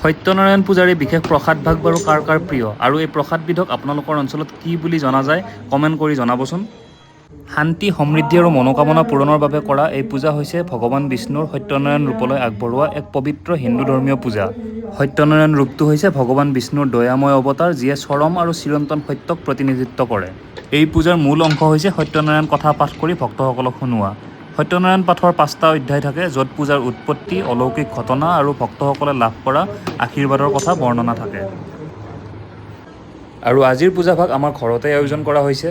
সত্যনাৰায়ণ পূজাৰ এই বিশেষ প্ৰসাদ ভাগ বাৰু কাৰ কাৰ প্ৰিয় আৰু এই প্ৰসাদবিধক আপোনালোকৰ অঞ্চলত কি বুলি জনা যায় কমেণ্ট কৰি জনাবচোন। শান্তি, সমৃদ্ধি আৰু মনোকামনা পূৰণৰ বাবে কৰা এই পূজা হৈছে ভগৱান বিষ্ণুৰ সত্যনাৰায়ণ ৰূপলৈ আগবঢ়োৱা এক পবিত্ৰ হিন্দু ধৰ্মীয় পূজা। সত্যনাৰায়ণ ৰূপটো হৈছে ভগৱান বিষ্ণুৰ দয়াময় অৱতাৰ, যিয়ে চৰম আৰু চিৰন্তন সত্যক প্ৰতিনিধিত্ব কৰে। এই পূজাৰ মূল অংশ হৈছে সত্যনাৰায়ণ কথা পাঠ কৰি ভক্তসকলক শুনোৱা। সত্যনাৰায়ণ পাঠৰ 5টা অধ্যায় থাকে, য'ত পূজাৰ উৎপত্তি, অলৌকিক ঘটনা আৰু ভক্তসকলে লাভ কৰা আশীৰ্বাদৰ কথা বৰ্ণনা থাকে। আৰু আজিৰ পূজাভাগ আমাৰ ঘৰতে আয়োজন কৰা হৈছে।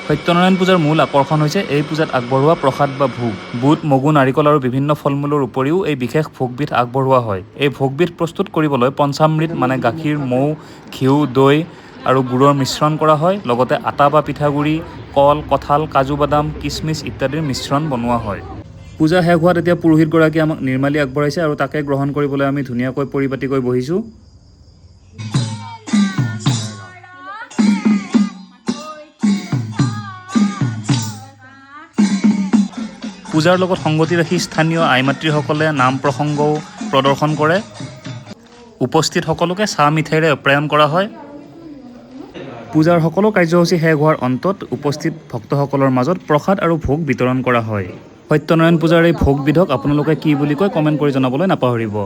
সত্যনাৰায়ণ পূজাৰ মূল আকৰ্ষণ হৈছে এই পূজাত আগবঢ়োৱা প্ৰসাদ বা ভোগ। বুট, মগু, নাৰিকল আৰু বিভিন্ন ফল-মূলৰ উপৰিও এই বিশেষ ভোগবিধ আগবঢ়োৱা হয়। এই ভোগবিধ প্ৰস্তুত কৰিবলৈ পঞ্চামৃত মানে গাখীৰ, মৌ, ঘিউ, দৈ আৰু গুড়ৰ মিশ্ৰণ কৰা হয়। লগতে আটা বা পিঠাগুড়ি, কল, কঁঠাল, কাজু বাদাম, কিচমিচ ইত্যাদিৰ মিশ্ৰণ বনোৱা হয়। পূজা শেষ হোৱাত এতিয়া পুৰোহিতগৰাকীয়ে আমাক নিৰ্মালি আগবঢ়াইছে আৰু তাকে গ্ৰহণ কৰিবলৈ আমি ধুনীয়াকৈ পৰিপাটিকৈ বহিছোঁ। পূজাৰ লগত সংগতি ৰাখি স্থানীয় আইমাতৃসকলে নাম প্ৰসংগও প্ৰদৰ্শন কৰে। উপস্থিত সকলোকে চাহ মিঠাইৰে আপ্যায়ন কৰা হয়। পূজাৰ সকলো কাৰ্যসূচী শেষ হোৱাৰ অন্তত উপস্থিত ভক্তসকলৰ মাজত প্ৰসাদ আৰু ভোগ বিতৰণ কৰা হয়। সত্যনাৰায়ণ পূজাৰ এই ভোগবিধক আপোনালোকে কি বুলি কয় কমেণ্ট কৰি জনাবলৈ নাপাহৰিব।